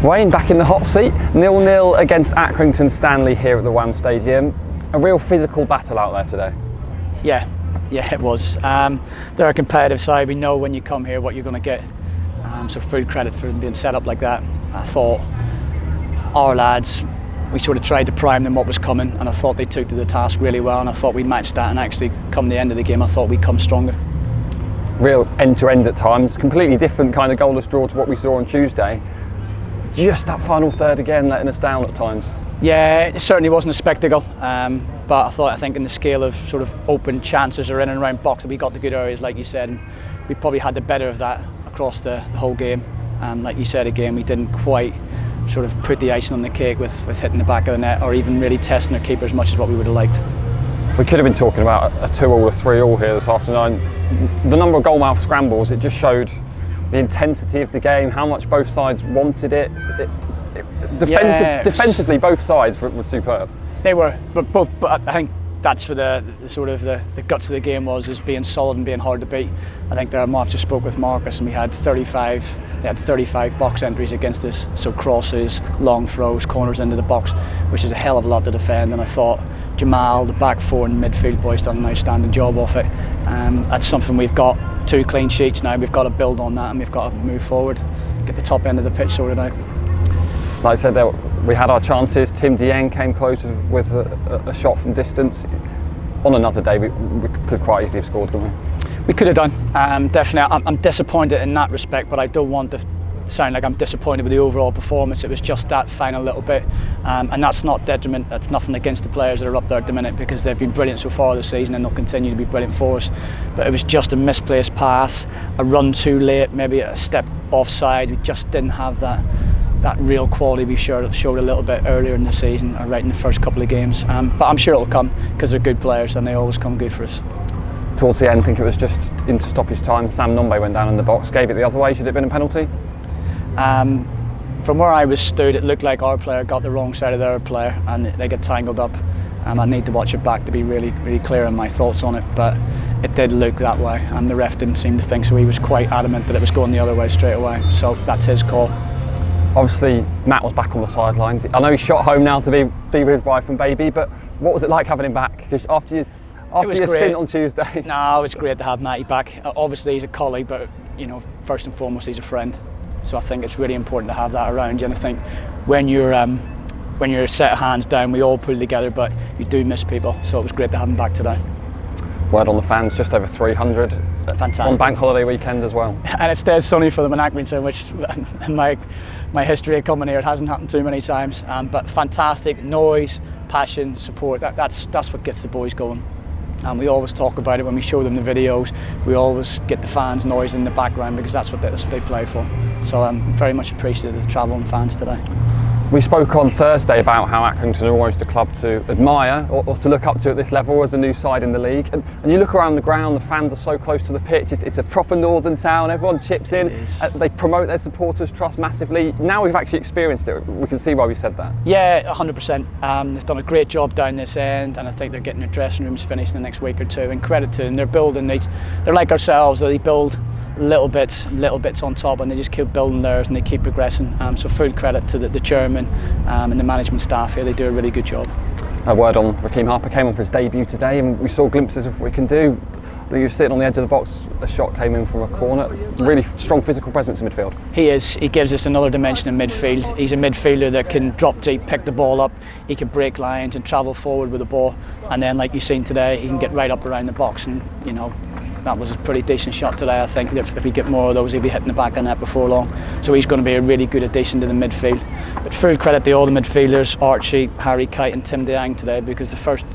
Wayne back in the hot seat, 0-0 against Accrington Stanley here at the WAM Stadium. A real physical battle out there today. Yeah, it was. They're a competitive side. We know when you come here what you're going to get. So full credit for them being set up like that. I thought our lads, we sort of tried to prime them what was coming, and I thought they took to the task really well, and I thought we matched that, and actually come the end of the game I thought we'd come stronger. Real end-to-end at times, completely different kind of goalless draw to what we saw on Tuesday. Just that final third again letting us down at times. Yeah, it certainly wasn't a spectacle, but I think in the scale of sort of open chances or in and around box, we got the good areas like you said, and we probably had the better of that across the whole game. Like you said again, we didn't quite sort of put the icing on the cake with hitting the back of the net or even really testing our keeper as much as what we would have liked. We could have been talking about a 2-all or 3-all here this afternoon. The number of goalmouth scrambles, it just showed the intensity of the game, how much both sides wanted it. Defensively, both sides were superb. They were, but I think that's where the guts of the game was being solid and being hard to beat. I think I've just spoke with Marcus, and we had 35 box entries against us. So crosses, long throws, corners into the box, which is a hell of a lot to defend. And I thought Jamal, the back four and midfield boys, done an outstanding job of it. That's something we've got 2 clean sheets now. We've got to build on that, and we've got to move forward, get the top end of the pitch sorted out. Like I said, we had our chances. Tim Dieng came close with a shot from distance. On another day, we could quite easily have scored, couldn't we? We could have done. Definitely. I'm disappointed in that respect, but I don't want to sound like I'm disappointed with the overall performance. It was just that final little bit, and that's not detriment. That's nothing against the players that are up there at the minute, because they've been brilliant so far this season, and they'll continue to be brilliant for us. But it was just a misplaced pass, a run too late, maybe a step offside. We just didn't have that real quality we showed a little bit earlier in the season, or right in the first couple of games. But I'm sure it'll come, because they're good players and they always come good for us. Towards the end, I think it was just into stoppage time. Sam Nombe went down in the box, gave it the other way. Should it have been a penalty? From where I was stood, it looked like our player got the wrong side of their player, and they get tangled up. I need to watch it back to be really clear on my thoughts on it, but it did look that way, and the ref didn't seem to think so. He was quite adamant that it was going the other way straight away, so that's his call. Obviously, Matt was back on the sidelines. I know he's shot home now to be with wife and baby, but what was it like having him back? Because after your stint on Tuesday. No, it's great to have Matty back. Obviously, he's a colleague, but first and foremost, he's a friend. So I think it's really important to have that around you. And I think when you're a set of hands down, we all pull together, but you do miss people. So it was great to have him back today. Word on the fans, just over 300. Fantastic. On bank holiday weekend as well. And it's dead sunny for them in Accrington, which in my history of coming here, it hasn't happened too many times. But fantastic noise, passion, support. That's what gets the boys going. And we always talk about it when we show them the videos. We always get the fans' noise in the background, because that's what they play for. So I'm very much appreciative of the travelling fans today. We spoke on Thursday about how Accrington are almost a club to admire or to look up to at this level as a new side in the league. And you look around the ground, the fans are so close to the pitch. It's a proper northern town. Everyone chips in. They promote their supporters' trust massively. Now we've actually experienced it, we can see why we said that. Yeah, 100%. They've done a great job down this end, and I think they're getting their dressing rooms finished in the next week or two. And credit to them, they're building. They're like ourselves. They build little bits on top, and they just keep building theirs and they keep progressing. So full credit to the chairman and the management staff here. They do a really good job. A word on Raheem Harper, came on for his debut today, and we saw glimpses of what we can do. He was sitting on the edge of the box, a shot came in from a corner. Really strong physical presence in midfield. He is. He gives us another dimension in midfield. He's a midfielder that can drop deep, pick the ball up. He can break lines and travel forward with the ball. And then, like you've seen today, he can get right up around the box, and that was a pretty decent shot today. I think if we get more of those, he'll be hitting the back of the net before long. So he's going to be a really good addition to the midfield. But full credit to all the midfielders, Archie, Harry Kite and Tim Dieng today, because the first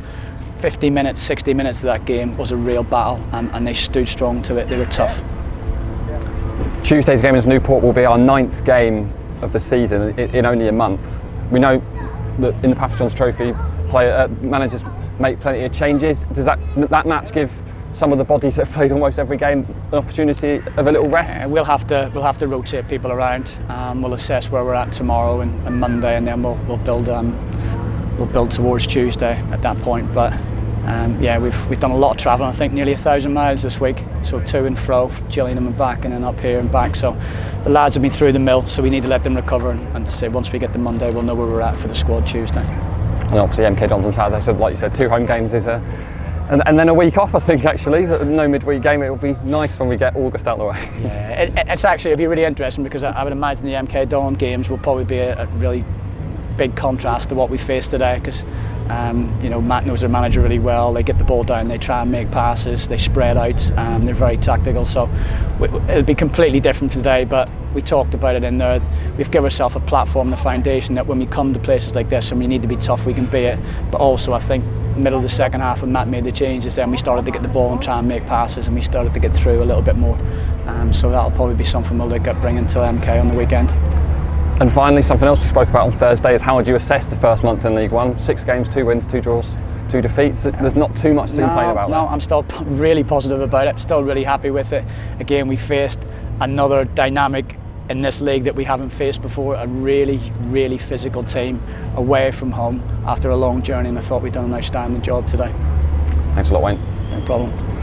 50 minutes, 60 minutes of that game was a real battle, and they stood strong to it. They were tough. Tuesday's game against Newport will be our 9th game of the season in only a month. We know that in the Papa John's Trophy, managers make plenty of changes. Does that match give some of the bodies that have played almost every game an opportunity of a little rest? We'll have to rotate people around. We'll assess where we're at tomorrow and Monday, and then we'll build towards Tuesday at that point. But yeah, we've done a lot of travelling. I think nearly 1,000 miles this week, so to and fro, Gillingham and back, and then up here and back. So the lads have been through the mill, so we need to let them recover, and say once we get to Monday, we'll know where we're at for the squad Tuesday. And obviously MK Dons on Saturday, so like you said, 2 home games is and then a week off, I think, actually. No midweek game. It will be nice when we get August out of the way. Yeah, it'll be really interesting, because I would imagine the MK Don games will probably be a really big contrast to what we faced today, because Matt knows their manager really well. They get the ball down, they try and make passes, they spread out, they're very tactical, so it'll be completely different today. But we talked about it in there, we've given ourselves a platform, the foundation, that when we come to places like this and we need to be tough, we can be it. But also, I think middle of the second half when Matt made the changes, then we started to get the ball and try and make passes, and we started to get through a little bit more, so that'll probably be something we'll look at bringing to MK on the weekend. And finally, something else we spoke about on Thursday is how would you assess the first month in League One? 6 games, 2 wins, 2 draws, 2 defeats. There's not too much to complain about. No, I'm still really positive about it, still really happy with it. Again, we faced another dynamic in this league that we haven't faced before, a really, really physical team away from home after a long journey, and I thought we'd done an outstanding job today. Thanks a lot, Wayne. No problem.